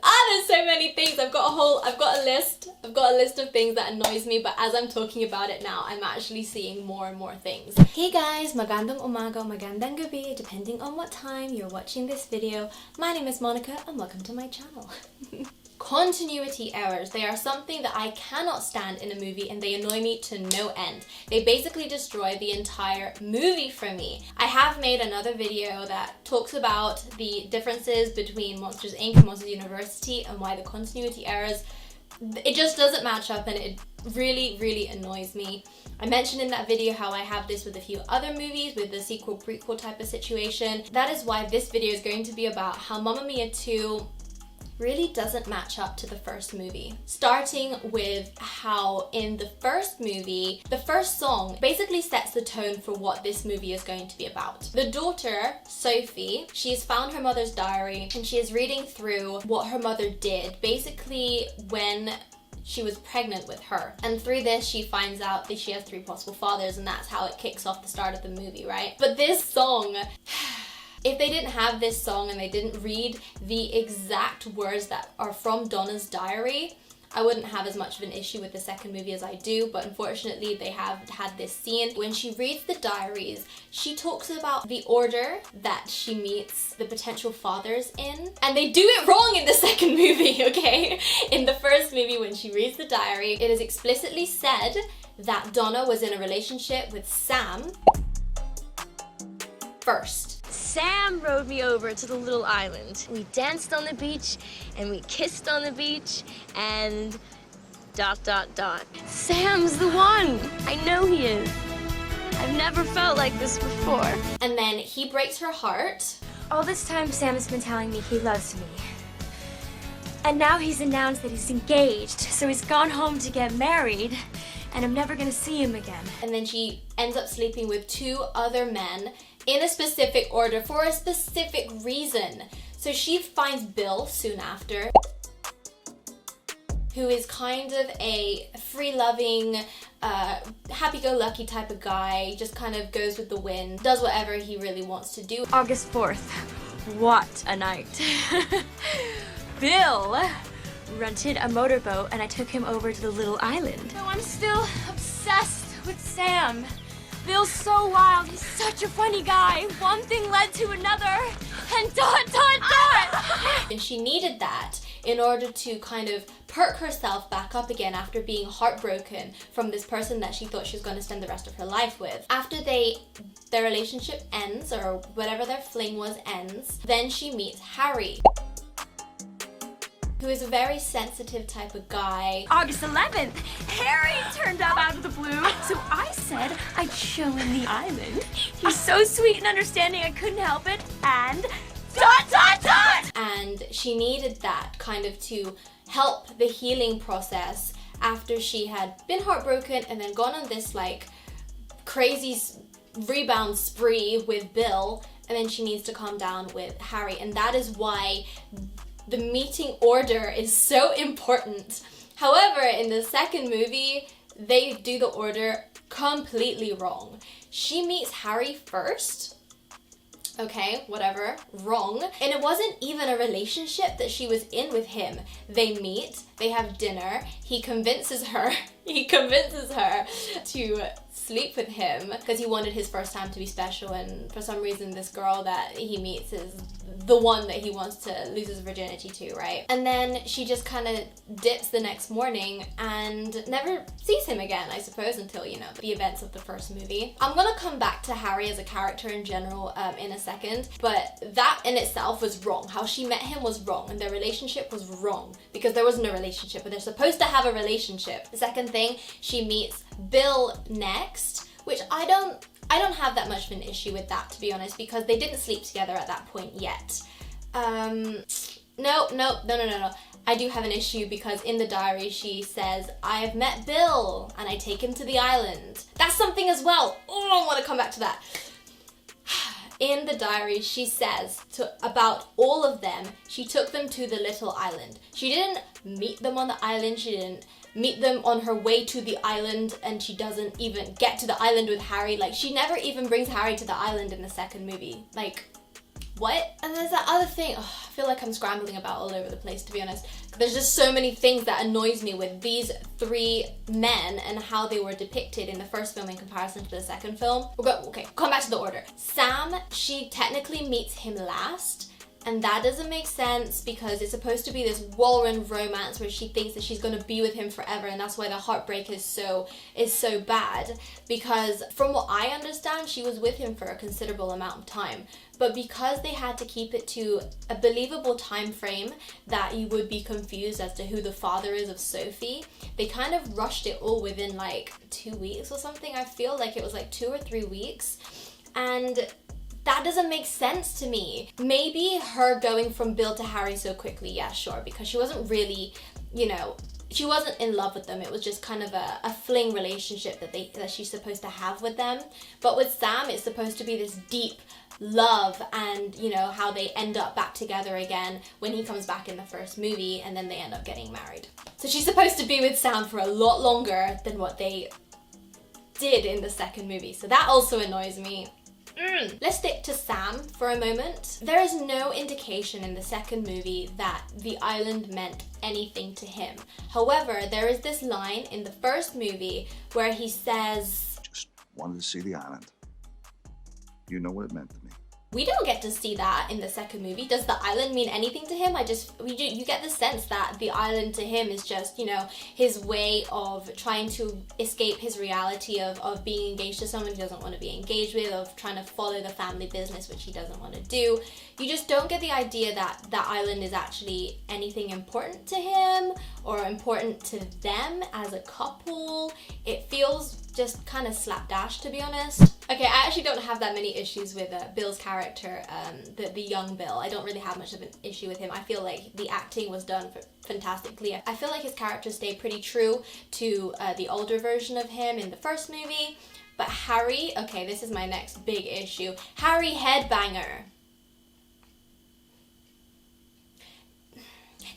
There's so many things. I've got a list of things that annoys me, but as I'm talking about it now, I'm actually seeing more and more things. Hey guys, magandang umaga, magandang gabi, depending on what time you're watching this video. My name is Monica and welcome to my channel. Continuity errors. They are something that I cannot stand in a movie and they annoy me to no end. They basically destroy the entire movie for me. I have made another video that talks about the differences between Monsters Inc. and Monsters University and why the continuity errors, it just doesn't match up and it really annoys me. I mentioned in that video how I have this with a few other movies with the sequel prequel type of situation. That is why this video is going to be about how Mamma Mia 2 really doesn't match up to the first movie. Starting with how in the first movie, the first song basically sets the tone for what this movie is going to be about. The daughter, Sophie, she's found her mother's diary and she is reading through what her mother did, basically when she was pregnant with her. And through this, she finds out that she has 3 possible fathers and that's how it kicks off the start of the movie, right? But this song, if they didn't have this song and they didn't read the exact words that are from Donna's diary, I wouldn't have as much of an issue with the second movie as I do, but unfortunately they have had this scene. When she reads the diaries, she talks about the order that she meets the potential fathers in, and they do it wrong in the second movie, okay? In the first movie, when she reads the diary, it is explicitly said that Donna was in a relationship with Sam first. Sam rode me over to the little island. We danced on the beach and we kissed on the beach and ... Sam's the one! I know he is. I've never felt like this before. And then he breaks her heart. All this time Sam has been telling me he loves me. And now he's announced that he's engaged, so he's gone home to get married, and I'm never gonna see him again. And then she ends up sleeping with 2 other men in a specific order for a specific reason. So she finds Bill soon after, who is kind of a free-loving, happy-go-lucky type of guy, just kind of goes with the wind, does whatever he really wants to do. August 4th. What a night. Bill rented a motorboat and I took him over to the little island. So I'm still obsessed with Sam. Bill's so wild, he's such a funny guy. One thing led to another, and ... And she needed that in order to kind of perk herself back up again after being heartbroken from this person that she thought she was going to spend the rest of her life with. After their relationship ends, or whatever their fling was ends, then she meets Harry, who is a very sensitive type of guy. August 11th, Harry turned up out of the blue, so I said I'd show him the island. He's so sweet and understanding, I couldn't help it, and ... And she needed that kind of to help the healing process after she had been heartbroken and then gone on this like crazy rebound spree with Bill, and then she needs to calm down with Harry, and that is why the meeting order is so important. However, in the second movie, they do the order completely wrong. She meets Harry first. Okay, whatever, wrong. And it wasn't even a relationship that she was in with him. They meet, they have dinner, he convinces her to sleep with him because he wanted his first time to be special, and for some reason this girl that he meets is the one that he wants to lose his virginity to, right? And then she just kind of dips the next morning and never sees him again, I suppose, until, you know, the events of the first movie. I'm gonna come back to Harry as a character in general in a second, but that in itself was wrong. How she met him was wrong, and their relationship was wrong because there wasn't a relationship, but they're supposed to have a relationship. The second thing, she meets Bill next, which I don't have that much of an issue with that, to be honest, because they didn't sleep together at that point yet. No. I do have an issue because in the diary she says, I've met Bill and I take him to the island. That's something as well. Oh, I want to come back to that. In the diary she says about all of them, she took them to the little island. She didn't meet them on the island, she didn't meet them on her way to the island, and she doesn't even get to the island with Harry. Like, she never even brings Harry to the island in the second movie. Like, what? And there's that other thing, I feel like I'm scrambling about all over the place, to be honest. There's just so many things that annoys me with these three men and how they were depicted in the first film in comparison to the second film. Okay, come back to the order. Sam, she technically meets him last, and that doesn't make sense because it's supposed to be this whirlwind romance where she thinks that she's gonna be with him forever, and that's why the heartbreak is so bad. Because from what I understand, she was with him for a considerable amount of time. But because they had to keep it to a believable time frame that you would be confused as to who the father is of Sophie, they kind of rushed it all within like 2 weeks or something. I feel like it was like 2 or 3 weeks. And that doesn't make sense to me. Maybe her going from Bill to Harry so quickly, yeah, sure, because she wasn't really, you know, she wasn't in love with them. It was just kind of a fling relationship that she's supposed to have with them. But with Sam, it's supposed to be this deep love, and you know how they end up back together again when he comes back in the first movie, and then they end up getting married. So she's supposed to be with Sam for a lot longer than what they did in the second movie. So that also annoys me. Let's stick to Sam for a moment. There is no indication in the second movie that the island meant anything to him. However, there is this line in the first movie where he says, "Just wanted to see the island. You know what it meant to me." We don't get to see that in the second movie. Does the island mean anything to him? You get the sense that the island to him is just, you know, his way of trying to escape his reality of being engaged to someone he doesn't want to be engaged with, of trying to follow the family business, which he doesn't want to do. You just don't get the idea that that island is actually anything important to him or important to them as a couple. It feels just kind of slapdash, to be honest. Okay, I actually don't have that many issues with Bill's character, the young Bill. I don't really have much of an issue with him. I feel like the acting was done fantastically. I feel like his character stayed pretty true to the older version of him in the first movie. But Harry, okay, this is my next big issue. Harry headbanger.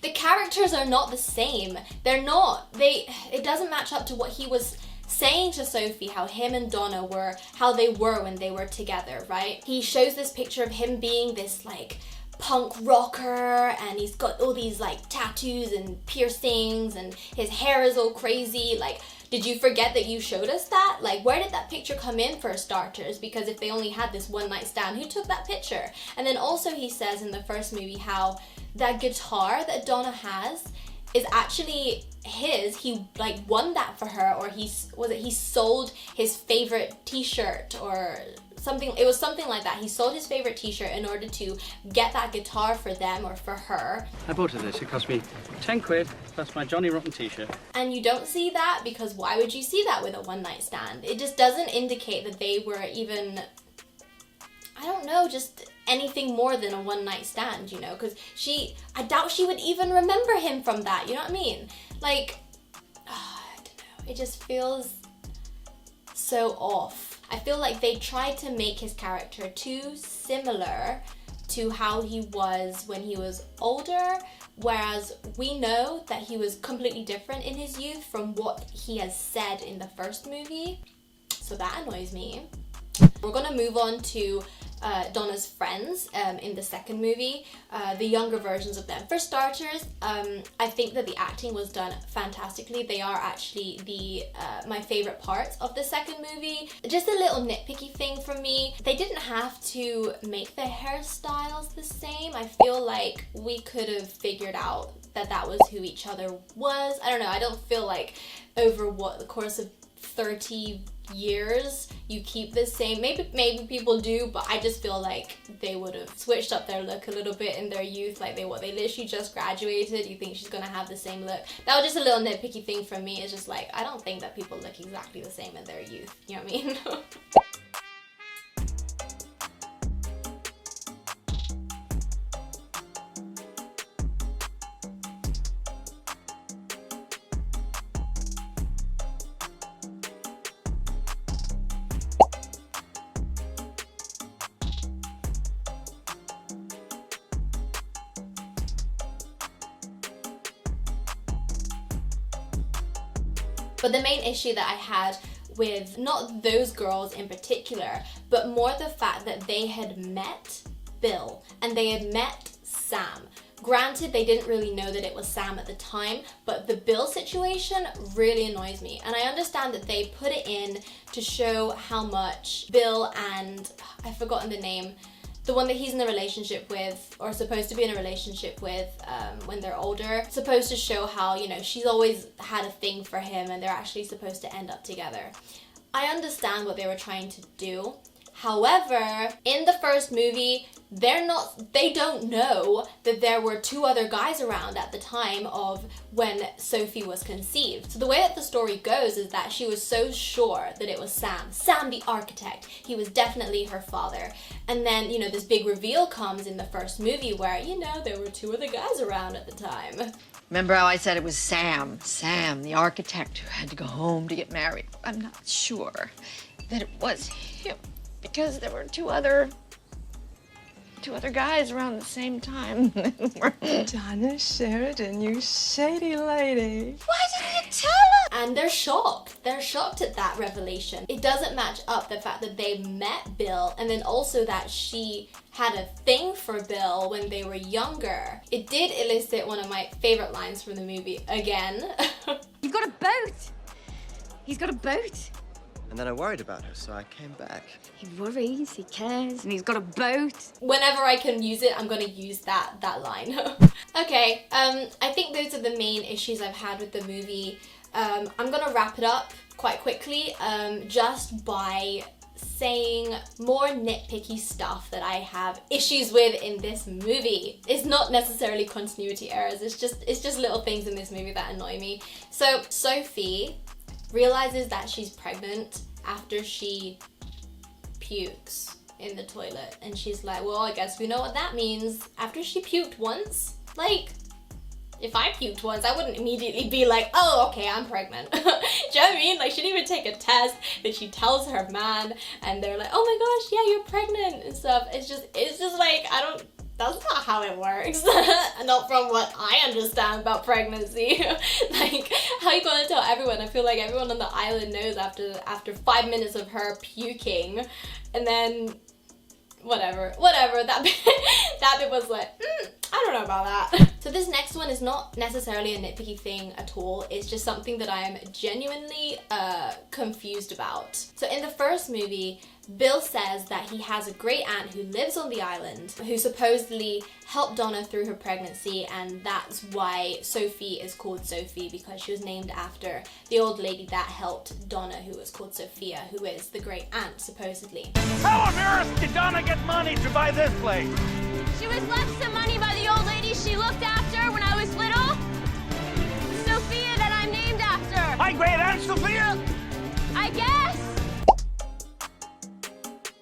The characters are not the same. They're not. It doesn't match up to what he was saying to Sophie, how him and Donna were, how they were when they were together, right? He shows this picture of him being this like punk rocker, and he's got all these like tattoos and piercings, and his hair is all crazy. Like, did you forget that you showed us that? Like, where did that picture come in for starters? Because if they only had this one night stand, who took that picture? And then also he says in the first movie how that guitar that Donna has is actually his. He like won that for her, or he sold his favorite t-shirt or something. It was something like that. He sold his favorite t-shirt in order to get that guitar for them or for her. I bought her this. It cost me 10 quid plus my Johnny Rotten t-shirt. And you don't see that because why would you see that with a one night stand? It just doesn't indicate that they were even, I don't know, just anything more than a one night stand, you know, because I doubt she would even remember him from that, you know what I mean? Like, I don't know, it just feels so off. I feel like they tried to make his character too similar to how he was when he was older, whereas we know that he was completely different in his youth from what he has said in the first movie, so that annoys me. We're gonna move on to Donna's friends in the second movie, the younger versions of them. For starters, I think that the acting was done fantastically. They are actually my favorite parts of the second movie. Just a little nitpicky thing from me, they didn't have to make their hairstyles the same. I feel like we could have figured out that was who each other was. I don't know, I don't feel like over the course of 30 years you keep the same. Maybe people do, but I just feel like they would have switched up their look a little bit in their youth. Like they literally just graduated. You think she's gonna have the same look? That was just a little nitpicky thing from me. It's just like, I don't think that people look exactly the same in their youth, you know what I mean? But the main issue that I had with not those girls in particular, but more the fact that they had met Bill, and they had met Sam. Granted, they didn't really know that it was Sam at the time, but the Bill situation really annoys me. And I understand that they put it in to show how much Bill and, I've forgotten the name, the one that he's in a relationship with, or supposed to be in a relationship with when they're older, supposed to show how, you know, she's always had a thing for him and they're actually supposed to end up together. I understand what they were trying to do. However, in the first movie, they don't know that there were two other guys around at the time of when Sophie was conceived. So the way that the story goes is that she was so sure that it was Sam the architect. He was definitely her father. And then, you know, this big reveal comes in the first movie where, you know, there were two other guys around at the time. Remember how I said it was Sam, the architect who had to go home to get married? I'm not sure that it was him, because there were two other guys around the same time. Donna Sheridan, you shady lady. Why didn't you tell us? And they're shocked. They're shocked at that revelation. It doesn't match up the fact that they met Bill and then also that she had a thing for Bill when they were younger. It did elicit one of my favorite lines from the movie again. You've got a boat. He's got a boat. And then I worried about her, so I came back. He worries, he cares, and he's got a boat. Whenever I can use it, I'm gonna use that line. Okay, I think those are the main issues I've had with the movie. I'm gonna wrap it up quite quickly, just by saying more nitpicky stuff that I have issues with in this movie. It's not necessarily continuity errors, it's just little things in this movie that annoy me. So Sophie realizes that she's pregnant after she pukes in the toilet, and she's like, well, I guess we know what that means. After she puked once, like, if I puked once, I wouldn't immediately be like, oh, okay, I'm pregnant. Do you know what I mean? Like, she didn't even take a test, then she tells her man, and they're like, oh my gosh, yeah, you're pregnant and stuff. It's just like, that's not how it works. Not from what I understand about pregnancy. Like, how you gonna tell everyone? I feel like everyone on the island knows after 5 minutes of her puking, and then whatever, that bit was like, I don't know about that. So this next one is not necessarily a nitpicky thing at all. It's just something that I am genuinely confused about. So in the first movie, Bill says that he has a great aunt who lives on the island who supposedly helped Donna through her pregnancy, and that's why Sophie is called Sophie, because she was named after the old lady that helped Donna, who was called Sophia, who is the great aunt supposedly. How on earth did Donna get money to buy this place? She was left some money by the old lady she looked after when I was little. Sophia, that I'm named after. My great aunt Sophia? I guess.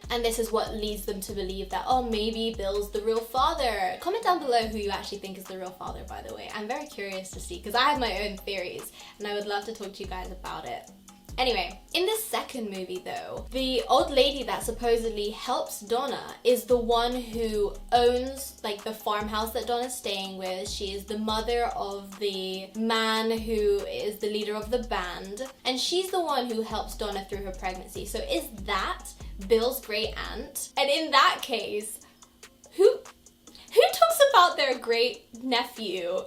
And this is what leads them to believe that, oh, maybe Bill's the real father. Comment down below who you actually think is the real father, by the way. I'm very curious to see, because I have my own theories, and I would love to talk to you guys about it. Anyway, in the second movie though, the old lady that supposedly helps Donna is the one who owns like the farmhouse that Donna's staying with. She is the mother of the man who is the leader of the band, and she's the one who helps Donna through her pregnancy. So is that Bill's great aunt? And in that case, who talks about their great nephew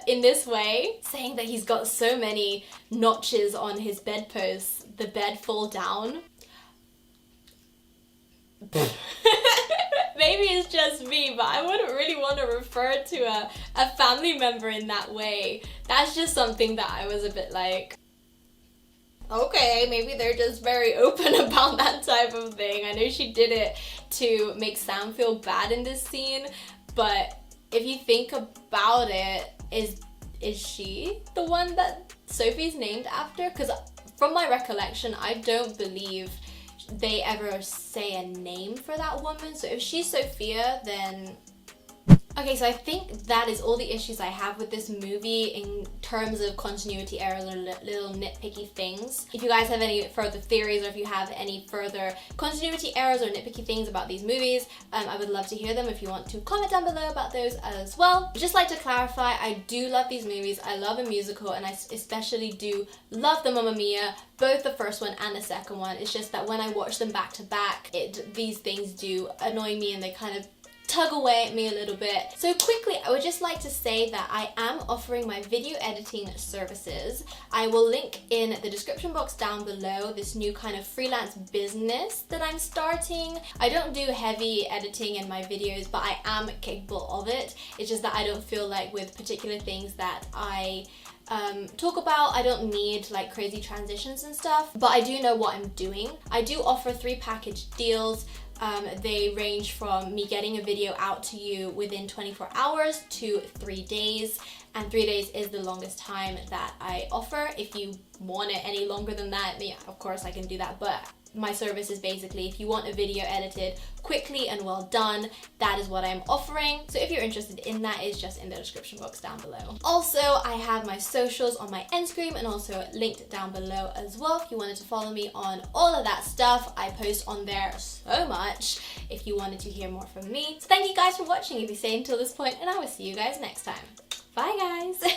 in this way, saying that he's got so many notches on his bedpost, the bed fall down? Maybe it's just me, but I wouldn't really want to refer to a family member in that way. That's just something that I was a bit like, okay, maybe they're just very open about that type of thing. I know she did it to make Sam feel bad in this scene, but if you think about it, is she the one that Sophie's named after? Because from my recollection, I don't believe they ever say a name for that woman. So if she's Sophia, then... Okay, so I think that is all the issues I have with this movie in terms of continuity errors or little nitpicky things. If you guys have any further theories, or if you have any further continuity errors or nitpicky things about these movies, I would love to hear them. If you want to comment down below about those as well. Just like to clarify, I do love these movies. I love a musical, and I especially do love the Mamma Mia, both the first one and the second one. It's just that when I watch them back to back, these things do annoy me, and they kind of tug away at me a little bit. So quickly, I would just like to say that I am offering my video editing services. I will link in the description box down below this new kind of freelance business that I'm starting. I don't do heavy editing in my videos, but I am capable of it. It's just that I don't feel like with particular things that I talk about, I don't need like crazy transitions and stuff, but I do know what I'm doing. I do offer 3 package deals. They range from me getting a video out to you within 24 hours to 3 days, and 3 days is the longest time that I offer. If you want it any longer than that, yeah, of course I can do that, but my service is basically if you want a video edited quickly and well done, that is what I'm offering. So if you're interested in that, it's just in the description box down below. Also, I have my socials on my end screen and also linked down below as well if you wanted to follow me on all of that stuff. I post on there so much if you wanted to hear more from me. So thank you guys for watching if you stayed until this point, and I will see you guys next time. Bye guys!